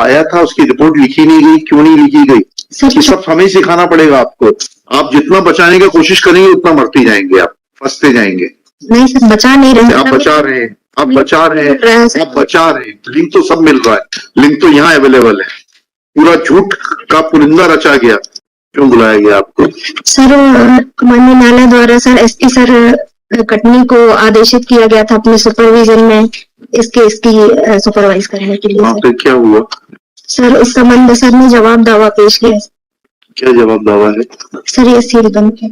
आया था उसकी रिपोर्ट लिखी नहीं गई, क्यों नहीं लिखी गई? ये सब हमें सिखाना पड़ेगा आपको। आप जितना बचाने की कोशिश करेंगे उतना मरते जाएंगे, आप फंसते जाएंगे। नहीं सर, बचा नहीं रहे, आप बचा रहे हैं, आप बचा रहे हैं, आप बचा रहे हैं। लिंक तो सब मिल रहा है, लिंक तो यहाँ अवेलेबल है। पूरा झूठ का पुलिंदा रचा गया, क्यों बुलाया गया आपको? सर माननीय न्यायालय द्वारा सर एसपी सर कटनी को आदेशित किया गया था अपने सुपरविजन में इसकी सुपरवाइज करने के लिए। फिर क्या हुआ सर? इस संबंध में सर ने जवाब दावा पेश किया। क्या जवाब दावा है सर? ये सील बंद है।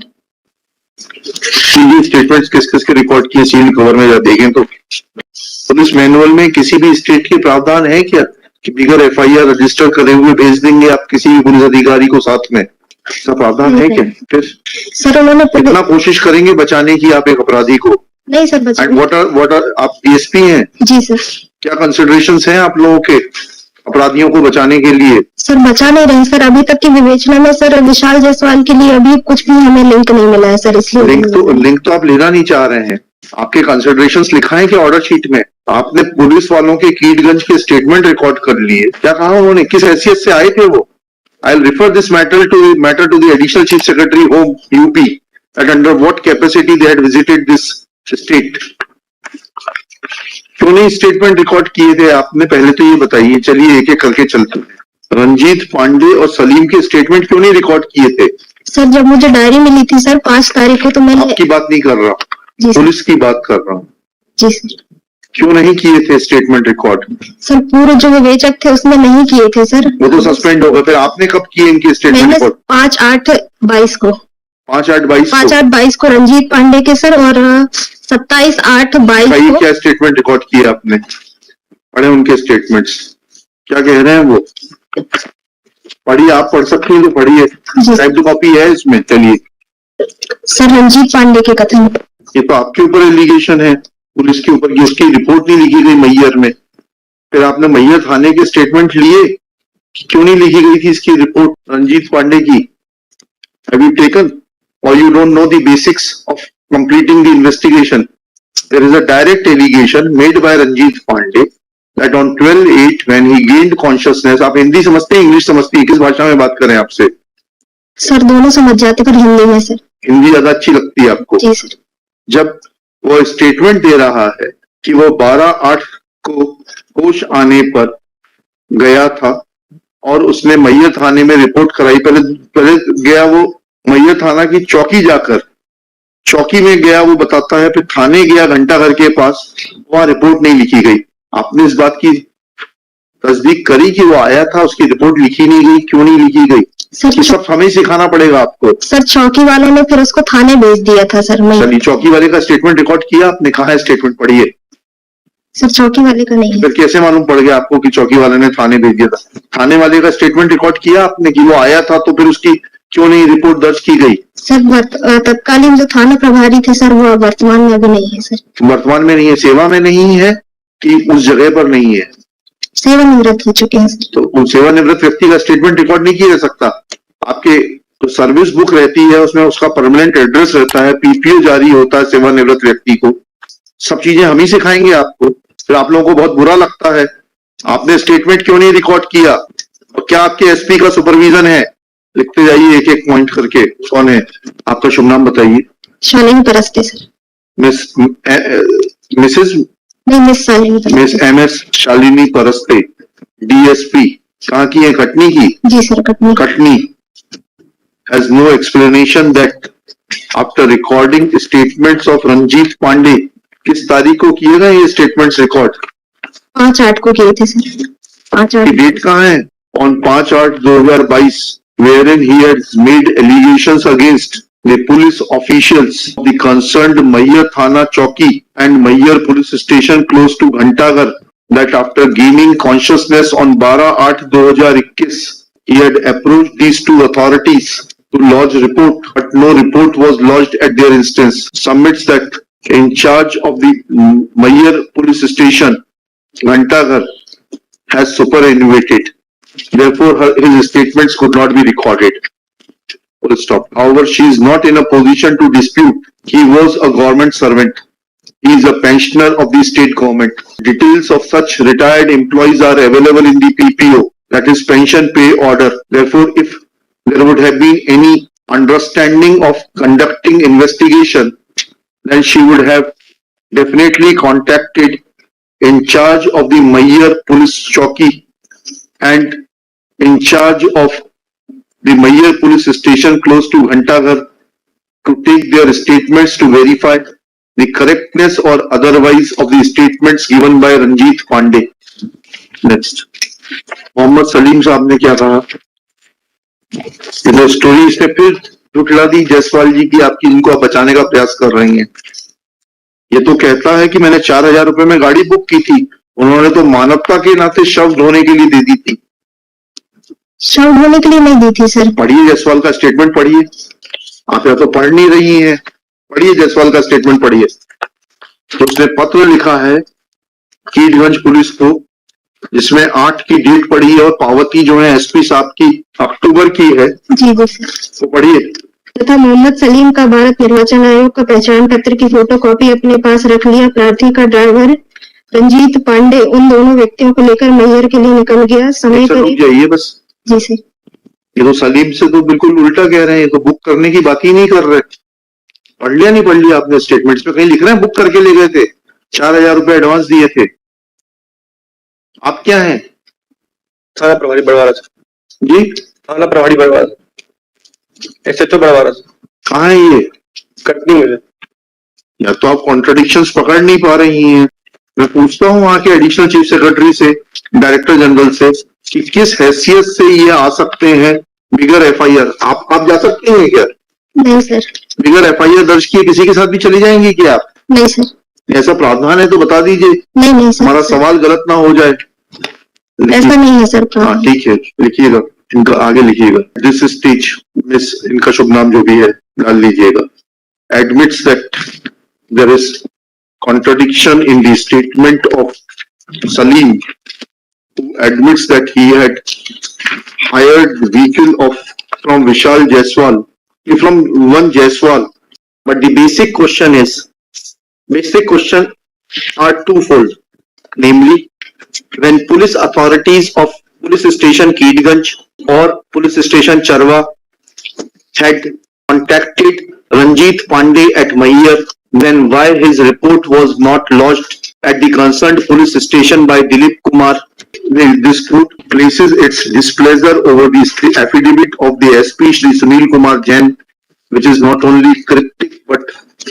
स्टेटमेंट्स किस किस के रिकॉर्ड किए सील कवर में देखें तो पुलिस मैनुअल में किसी भी स्टेट के प्रावधान है क्या कि बिगर एफआईआर रजिस्टर करे हुए भेज देंगे आप किसी भी पुलिस अधिकारी को साथ में? ऐसा प्रावधान है क्या? फिर सर उन्होंने कितना कोशिश करेंगे बचाने की आप एक अपराधी को? नहीं सर, व्हाट आर आप डीएसपी हैं? जी सर। क्या कंसिडरेशंस हैं आप लोगों के अपराधियों को बचाने के लिए? सर बचा नहीं रहे सर, अभी तक की विवेचना में सर विशाल जायसवाल के लिए अभी कुछ भी हमें लिंक नहीं मिला है सर, इसलिए लिंक तो आप लेना नहीं चाह रहे हैं। आपके कंसिडरेशंस लिखा है कि ऑर्डर शीट में? आपने पुलिस वालों के कीटगंज के स्टेटमेंट रिकॉर्ड कर लिए, क्या कहा उन्होंने, किस हैसियत से आए थे वो? I will refer this matter to the additional chief secretary home UP at under what capacity they had visited this state. क्यों नहीं स्टेटमेंट रिकॉर्ड किए थे आपने? पहले तो ये बताइए। चलिए एक एक करके चलते हैं। रंजीत पांडे और सलीम के स्टेटमेंट क्यों नहीं रिकॉर्ड किए थे? सर जब मुझे डायरी मिली थी सर 5 तारीख को, तो मैंने आपकी बात नहीं कर रहा, पुलिस की बात कर रहा हूँ। जी सर। क्यों नहीं किए थे स्टेटमेंट रिकॉर्ड? सर पूरे जो विवेचक थे उसने नहीं किए थे सर। वो तो सस्पेंड हो गए। फिर आपने कब किए इनके स्टेटमेंट रिकॉर्ड? 5/8/22 को। 5/8/22 को रंजीत पांडे के सर, और 27/8/22 को। क्या स्टेटमेंट रिकॉर्ड किए आपने? पढ़े उनके स्टेटमेंट्स, क्या कह रहे हैं वो? पढ़िए, आप पढ़ सकते हैं तो पढ़िए, टाइप टू कॉपी है इसमें। चलिए सर रंजीत पांडे के कथन, ये तो आपके ऊपर एलिगेशन है पुलिस के ऊपर कि उसकी रिपोर्ट नहीं लिखी गई मैयर में। फिर आपने मैयर थाने के स्टेटमेंट लिए, क्यों नहीं लिखी गई थी इसकी रिपोर्ट रंजीत पांडे की? Have you taken or you don't know the basics of completing the investigation? There is a direct allegation made by Ranjit Pandey that on 12/8 when he gained consciousness, आप हिंदी समझते हैं, इंग्लिश समझते हैं, किस भाषा में बात करें आपसे? सर दोनों समझ जाते, पर हिंदी में सर। हिंदी ज्यादा अच्छी लगती है आपको? जी सर। जब वो स्टेटमेंट दे रहा है कि वो 12/8 को होश आने पर गया था और उसने मैयर थाने में रिपोर्ट कराई। पहले गया वो मैयर थाना की चौकी, जाकर चौकी में गया वो बताता है, फिर थाने गया घंटाघर के पास, वहां रिपोर्ट नहीं लिखी गई। आपने इस बात की तस्दीक करी कि वो आया था, उसकी रिपोर्ट लिखी नहीं गई, क्यों नहीं लिखी गई? ये सब हमें सिखाना पड़ेगा आपको। सर चौकी वालों ने फिर उसको थाने भेज दिया था सर। चलिए चौकी वाले का स्टेटमेंट रिकॉर्ड किया आपने? कहा है स्टेटमेंट? पढ़िए। सर चौकी वाले का नहीं है। फिर कैसे मालूम पड़ गया आपको कि चौकी वाले ने थाने भेज दिया था? थाने वाले का स्टेटमेंट रिकॉर्ड किया आपने कि वो आया था, तो फिर उसकी क्यों नहीं रिपोर्ट दर्ज की गई? सर तत्कालीन जो थाना प्रभारी थे सर वो वर्तमान में अभी नहीं है सर। वर्तमान में नहीं है, सेवा में नहीं है कि उस जगह पर नहीं है? सेवानिवृत्त हो चुके हैं। तो सेवानिवृत्त व्यक्ति का स्टेटमेंट रिकॉर्ड नहीं किया जा सकता? आपके तो सर्विस बुक रहती है, उसमें उसका परमानेंट एड्रेस रहता है, पीपीओ जारी होता है सेवानिवृत्त व्यक्ति को। सब चीजें हम ही सिखाएंगे आपको। फिर आप लोगों को बहुत बुरा लगता है। आपने स्टेटमेंट क्यों नहीं रिकॉर्ड किया? और क्या आपके एसपी का सुपरविजन है? लिखते जाइए एक एक पॉइंट करके। कौन है आपका? शुभ नाम बताइए। Shalini Paraste sir. Miss MS Shalini Paraste, DSP। कहाँ की है? कटनी की? जी sir Katni. has no explanation that after recording statements of Ranjit Pandey, किस तारीख को किए गए ये स्टेटमेंट्स रिकॉर्ड? 5/8 को किए थे सर। 5/8 डेट कहाँ है? on 5/8/2022 wherein he has made allegations against the police officials of the concerned Mayyar Thana Chowki and Mayyar police station close to Ghantaghar that after gaining consciousness on 12/8/2021 he had approached these two authorities to lodge report, but no report was lodged at their instance. Submits that in charge of the Mayyar police station Ghantaghar has superannuated. Therefore, his statements could not be recorded. Full stop. However, she is not in a position to dispute. He was a government servant. He is a pensioner of the state government. Details of such retired employees are available in the PPO. that is pension pay order. Therefore, if there would have been any understanding of conducting investigation, then she would have definitely contacted in charge of the Mayyar Police Chowki and in charge of the Mayyar Police Station close to Ghantaghar to take their statements to verify the correctness or otherwise of the statements given by Ranjit Pandey. Next. Mohammad Salim साहब ने क्या कहा? Story इसने फिर झुठला दी जायसवाल जी की, आपकी इनको आप बचाने का प्रयास कर रही हैं। ये तो कहता है कि मैंने 4,000 रुपए में गाड़ी बुक की थी, उन्होंने तो मानवता के नाते शव ढोने के लिए दे दी थी। शव ढोने के लिए नहीं दी थी सर। पढ़िए जायसवाल का स्टेटमेंट पढ़िए, आप या तो पढ़ नहीं रही हैं, पढ़िए जायसवाल का स्टेटमेंट पढ़िए। तो उसने पत्र लिखा है कीटगंज पुलिस को, जिसमें 8 की डेट पड़ी है और पावती जो है एसपी साहब की अक्टूबर की है। जी जी सर। तो पढ़िए। तथा मोहम्मद सलीम का भारत निर्वाचन आयोग का पहचान पत्र की फोटोकॉपी अपने पास रख लिया। प्रार्थी का ड्राइवर रंजीत पांडे उन दोनों व्यक्तियों को लेकर मैयर के लिए निकल गया। समय करीब जाइए बस। जी सर। ये तो सलीम से तो बिल्कुल उल्टा कह रहे हैं, तो बुक करने की बात ही नहीं कर रहे। पढ़ लिया नहीं पढ़ लिया आपने स्टेटमेंट्स पे? कहीं लिख रहे हैं बुक करके ले गए थे, 4,000 रुपए एडवांस दिए थे। आप क्या हैं? थाना प्रभारी बड़वारा जी, थाना प्रभारी बड़वारा, एसएचओ बड़वारा। कहाँ है ये? कटनी में। या तो आप कॉन्ट्रडिक्शंस पकड़ नहीं पा रही हैं। मैं पूछता हूँ वहां के एडिशनल चीफ सेक्रेटरी से, डायरेक्टर जनरल से, कि किस हैसियत से ये आ सकते हैं बिगर एफआईआर। आप जा सकते हैं क्या? नहीं सर। बिगर एफआईआर दर्ज किए किसी के साथ भी चली जाएंगी क्या आप? नहीं सर। ऐसा प्रावधान है तो बता दीजिए। नहीं सर। हमारा सवाल गलत ना हो जाए। ऐसा नहीं है सर। हाँ ठीक है, लिखिएगा, इनका आगे लिखिएगा। दिस स्टेज मिस, इनका शुभ नाम जो भी है डाल लीजिएगा। Admits that there is contradiction in the statement of Salim, who admits that he had hired vehicle from Vishal Jaiswal, from one Jaiswal. But the basic question are twofold. Namely, when police authorities of police station Keedganj or police station Charwa had contacted Ranjit Pandey at Mayyar, then why his report was not lodged at the concerned police station by Dilip Kumar? This court places its displeasure over the affidavit of the SP Shri Sunil Kumar Jain, which is not only cryptic but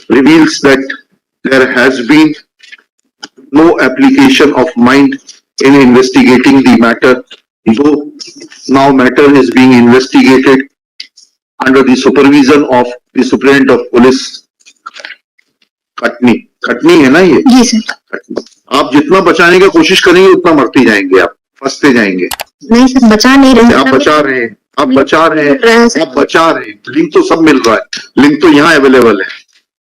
reveals that there has been no application of mind in investigating the matter, though now matter is being investigated under the supervision of the Superintendent of Police. Katni है ना ये? जी sir. आप जितना बचाने की कोशिश करेंगे उतना मरते जाएंगे, आप फंसते जाएंगे। नहीं सर, बचा नहीं रहे। आप बचा रहे हैं, आप बचा रहे हैं, आप बचा रहे हैं। लिंक तो सब मिल रहा है, लिंक तो यहाँ अवेलेबल है।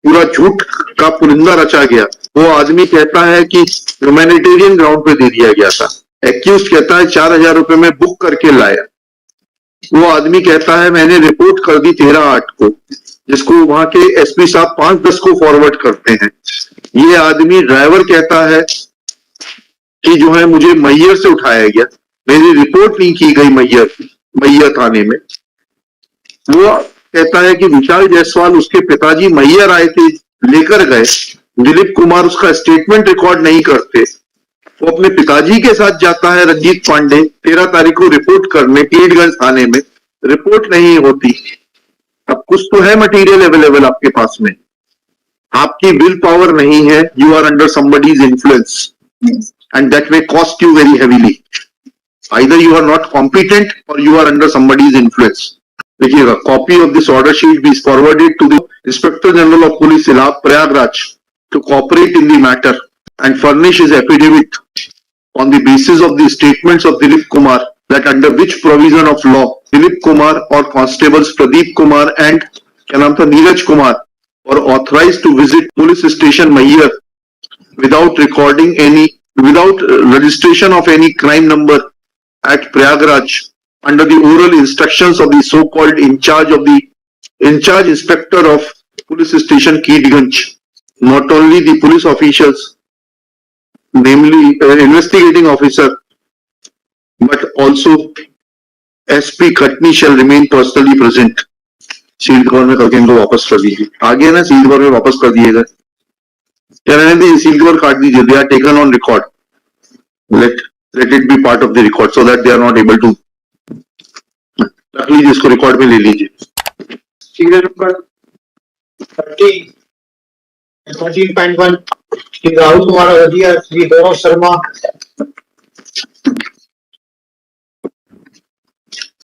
पूरा झूठ का पुलिंदा रचा गया। वो आदमी कहता है कि ह्यूमैनिटेरियन ग्राउंड पे दे दिया गया था। एक्यूज कहता है 4,000 रुपए में बुक करके लाया। वो आदमी कहता है मैंने रिपोर्ट कर दी 13/8 को, जिसको वहां के एसपी साहब 5-10 को फॉरवर्ड करते हैं। ये आदमी ड्राइवर कहता है कि जो है मुझे मैयर से उठाया गया, मेरी रिपोर्ट नहीं की गई मैयर थाने में। वो कहता है कि विशाल जायसवाल उसके पिताजी मैयर आए थे, लेकर गए। दिलीप कुमार उसका स्टेटमेंट रिकॉर्ड नहीं करते। वो अपने पिताजी के साथ जाता है रंजीत पांडे 13 तारीख को रिपोर्ट करने कीटगंज थाने में, रिपोर्ट नहीं होती। अब कुछ तो है मटेरियल अवेलेबल आपके पास में, आपकी विल पावर नहीं है। You are under somebody's influence and that may cost you very heavily. Either you are not competent or you are under somebody's influence. देखिएगा, copy of this order sheet be forwarded to the inspector general of police Allahabad Prayagraj to cooperate in the matter and furnish his affidavit on the basis of the statements of Dilip Kumar, that under which provision of law Dilip Kumar or constables Pradeep Kumar and क्या नाम था Neeraj Kumar were authorized to visit police station Mayyar without registration of any crime number at Prayagraj under the oral instructions of the so-called in charge inspector of police station Keedganj. Not only the police officials, namely investigating officer but also SP Khatni shall remain personally present. Sealed cover में करके इनको वापस कर दीजिए. आगे ना sealed cover में वापस कर दिएगा या रहने दीजिए, सील्ड कवर काट दीजिए. They are taken on record. Let it be part of the record so that they are not able to. रख लीजिए, इसको रिकॉर्ड में ले लीजिए. सीरियल नंबर 13.1 श्री राहुल कुमार अवधिया, श्री गौरव शर्मा,